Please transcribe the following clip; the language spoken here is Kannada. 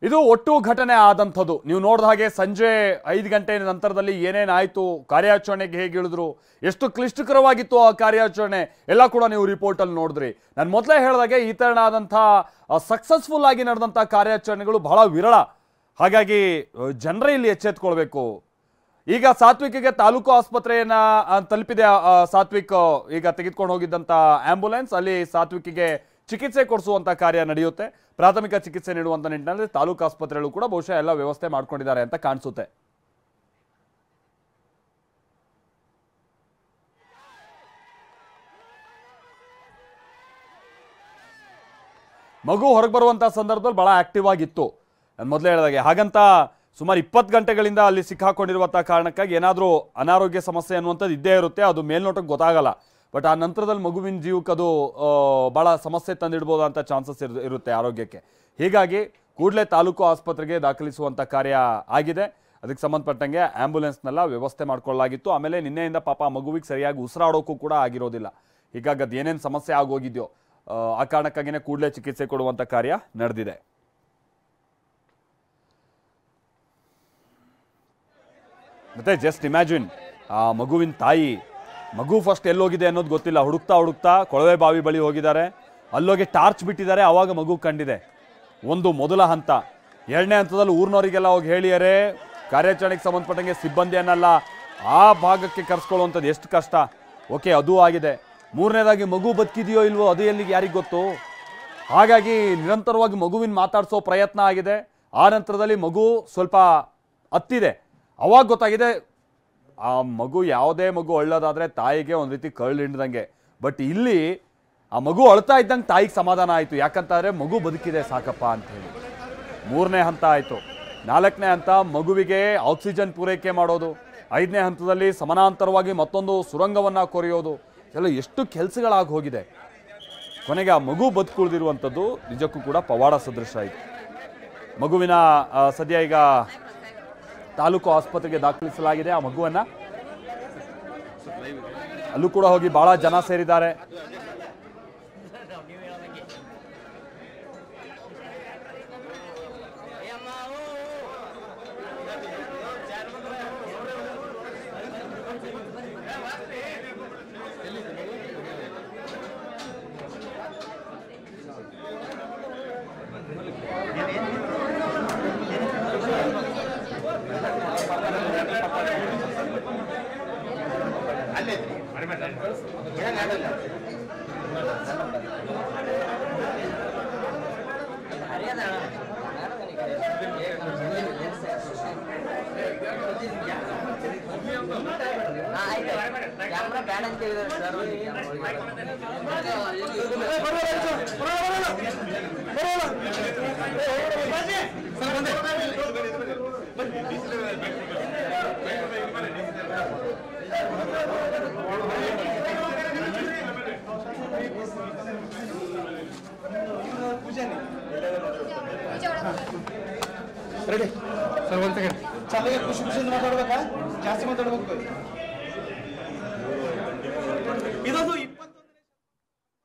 ಇದು ಒಟ್ಟು ಘಟನೆ ಆದಂಥದ್ದು. ನೀವು ನೋಡಿದ ಹಾಗೆ ಸಂಜೆ 5 ಗಂಟೆ ನಂತರದಲ್ಲಿ ಏನೇನಾಯಿತು, ಕಾರ್ಯಾಚರಣೆಗೆ ಹೇಗೆ ಇಳಿದ್ರು, ಎಷ್ಟು ಕ್ಲಿಷ್ಟಕರವಾಗಿತ್ತು ಆ ಕಾರ್ಯಾಚರಣೆ ಎಲ್ಲ ಕೂಡ ನೀವು ರಿಪೋರ್ಟಲ್ಲಿ ನೋಡಿದ್ರಿ. ನಾನು ಮೊದಲೇ ಹೇಳಿದಾಗೆ ಈ ಥರನಾದಂಥ ಸಕ್ಸಸ್ಫುಲ್ ಆಗಿ ನಡೆದಂಥ ಕಾರ್ಯಾಚರಣೆಗಳು ಬಹಳ ವಿರಳ. ಹಾಗಾಗಿ ಜನರೇ ಇಲ್ಲಿ ಎಚ್ಚೆತ್ಕೊಳ್ಬೇಕು. ಈಗ ಸಾತ್ವಿಕ್ಗೆ ತಾಲೂಕು ಆಸ್ಪತ್ರೆಯನ್ನ ತಲುಪಿದೆ. ಸಾತ್ವಿಕ್ ಈಗ ತೆಗೆದುಕೊಂಡು ಹೋಗಿದ್ದಂಥ ಆಂಬ್ಯುಲೆನ್ಸ್ ಅಲ್ಲಿ ಸಾತ್ವಿಕ್ಗೆ ಚಿಕಿತ್ಸೆ ಕೊಡಿಸುವಂತ ಕಾರ್ಯ ನಡೆಯುತ್ತೆ. ಪ್ರಾಥಮಿಕ ಚಿಕಿತ್ಸೆ ನೀಡುವಂತ ನಿಟ್ಟಿನಲ್ಲಿ ತಾಲೂಕು ಆಸ್ಪತ್ರೆಗಳು ಕೂಡ ಬಹುಶಃ ಎಲ್ಲ ವ್ಯವಸ್ಥೆ ಮಾಡ್ಕೊಂಡಿದ್ದಾರೆ ಅಂತ ಕಾಣಿಸುತ್ತೆ. ಮಗು ಹೊರಗೆ ಬರುವಂತ ಸಂದರ್ಭದಲ್ಲಿ ಬಹಳ ಆಕ್ಟಿವ್ ಆಗಿತ್ತು. ನಾನು ಮೊದಲೇ ಹೇಳಿದಾಗೆ ಹಾಗಂತ ಸುಮಾರು 20 ಗಂಟೆಗಳಿಂದ ಅಲ್ಲಿ ಸಿಕ್ಕಾಕೊಂಡಿರುವಂಥ ಕಾರಣಕ್ಕಾಗಿ ಏನಾದರೂ ಅನಾರೋಗ್ಯ ಸಮಸ್ಯೆ ಅನ್ನುವಂಥದ್ದು ಇದ್ದೇ ಇರುತ್ತೆ. ಅದು ಮೇಲ್ನೋಟಕ್ಕೆ ಗೊತ್ತಾಗಲ್ಲ. ಬಟ್ ಆ ನಂತರದಲ್ಲಿ ಮಗುವಿನ ಜೀವಕ್ಕೆ ಅದು ಭಾಳ ಸಮಸ್ಯೆ ತಂದಿಡ್ಬೋದು ಅಂತ ಚಾನ್ಸಸ್ ಇರುತ್ತೆ ಆರೋಗ್ಯಕ್ಕೆ. ಹೀಗಾಗಿ ಕೂಡಲೇ ತಾಲೂಕು ಆಸ್ಪತ್ರೆಗೆ ದಾಖಲಿಸುವಂಥ ಕಾರ್ಯ ಆಗಿದೆ. ಅದಕ್ಕೆ ಸಂಬಂಧಪಟ್ಟಂಗೆ ಆ್ಯಂಬುಲೆನ್ಸ್ನೆಲ್ಲ ವ್ಯವಸ್ಥೆ ಮಾಡ್ಕೊಳ್ಳಲಾಗಿತ್ತು. ಆಮೇಲೆ ನಿನ್ನೆಯಿಂದ ಪಾಪ ಮಗುವಿಗೆ ಸರಿಯಾಗಿ ಉಸಿರಾಡೋಕ್ಕೂ ಕೂಡ ಆಗಿರೋದಿಲ್ಲ. ಹೀಗಾಗಿ ಅದು ಏನೇನು ಸಮಸ್ಯೆ ಆಗೋಗಿದೆಯೋ ಆ ಕಾರಣಕ್ಕಾಗಿಯೇ ಕೂಡಲೇ ಚಿಕಿತ್ಸೆ ಕೊಡುವಂಥ ಕಾರ್ಯ ನಡೆದಿದೆ. ಮತ್ತೆ ಜಸ್ಟ್ ಇಮ್ಯಾಜಿನ್, ಆ ಮಗುವಿನ ತಾಯಿ, ಮಗು ಫಸ್ಟ್ ಎಲ್ಲೋಗಿದೆ ಅನ್ನೋದು ಗೊತ್ತಿಲ್ಲ, ಹುಡುಕ್ತಾ ಕೊಳವೆ ಬಾವಿ ಬಳಿ ಹೋಗಿದ್ದಾರೆ. ಅಲ್ಲೋಗಿ ಟಾರ್ಚ್ ಬಿಟ್ಟಿದ್ದಾರೆ. ಆವಾಗ ಮಗು ಕಂಡಿದೆ. ಒಂದು ಮೊದಲ ಹಂತ. ಎರಡನೇ ಹಂತದಲ್ಲಿ ಊರಿನವರಿಗೆಲ್ಲ ಹೋಗಿ ಹೇಳಿಯಾರೆ. ಕಾರ್ಯಾಚರಣೆಗೆ ಸಂಬಂಧಪಟ್ಟಂಗೆ ಸಿಬ್ಬಂದಿಯನ್ನೆಲ್ಲ ಆ ಭಾಗಕ್ಕೆ ಕರೆಸ್ಕೊಳ್ಳುವಂಥದ್ದು ಎಷ್ಟು ಕಷ್ಟ. ಓಕೆ, ಅದು ಆಗಿದೆ. ಮೂರನೇದಾಗಿ ಮಗು ಬದುಕಿದೆಯೋ ಇಲ್ವೋ ಅದು ಎಲ್ಲಿಗೆ ಯಾರಿಗೆ ಗೊತ್ತು. ಹಾಗಾಗಿ ನಿರಂತರವಾಗಿ ಮಗುವಿನ ಮಾತಾಡಿಸೋ ಪ್ರಯತ್ನ ಆಗಿದೆ. ಆ ನಂತರದಲ್ಲಿ ಮಗು ಸ್ವಲ್ಪ ಹತ್ತಿದೆ. ಅವಾಗ ಗೊತ್ತಾಗಿದೆ ಆ ಮಗು, ಯಾವುದೇ ಮಗು ಅಳ್ಳೋದಾದರೆ ತಾಯಿಗೆ ಒಂದು ರೀತಿ ಕಳ್ಳು ಹಿಂಡ್ದಂಗೆ. ಬಟ್ ಇಲ್ಲಿ ಆ ಮಗು ಅಳ್ತಾ ಇದ್ದಂಗೆ ತಾಯಿಗೆ ಸಮಾಧಾನ ಆಯಿತು. ಯಾಕಂತಂದರೆ ಮಗು ಬದುಕಿದೆ ಸಾಕಪ್ಪ ಅಂಥೇಳಿ. 3ನೇ ಹಂತ ಆಯಿತು. 4ನೇ ಹಂತ ಮಗುವಿಗೆ ಆಕ್ಸಿಜನ್ ಪೂರೈಕೆ ಮಾಡೋದು. 5ನೇ ಹಂತದಲ್ಲಿ ಸಮಾನಾಂತರವಾಗಿ ಮತ್ತೊಂದು ಸುರಂಗವನ್ನು ಕೊರೆಯೋದು. ಎಲ್ಲ ಎಷ್ಟು ಕೆಲಸಗಳಾಗಿ ಹೋಗಿದೆ. ಕೊನೆಗೆ ಆ ಮಗು ಬದುಕುಳಿದಿರುವಂಥದ್ದು ನಿಜಕ್ಕೂ ಕೂಡ ಪವಾಡ ಸದೃಶ ಆಯಿತು. ಮಗುವಿನ ಸದ್ಯ ಈಗ ತಾಲೂಕು ಆಸ್ಪತ್ರೆಗೆ ದಾಖಲಿಸಲಾಗಿದೆ. ಆ ಮಗುವನ್ನ ಅಲ್ಲೂ ಕೂಡ ಹೋಗಿ ಬಹಳ ಜನ ಸೇರಿದ್ದಾರೆ. Ready sir, 1 second. ಚೆನ್ನಾಗಿ ಖುಷಿ ಖುಷಿಯಿಂದ ಮಾತಾಡ್ಬೇಕಾ? ಜಾಸ್ತಿ ಮಾತಾಡ್ಬೇಕು. ಇದೊಂದು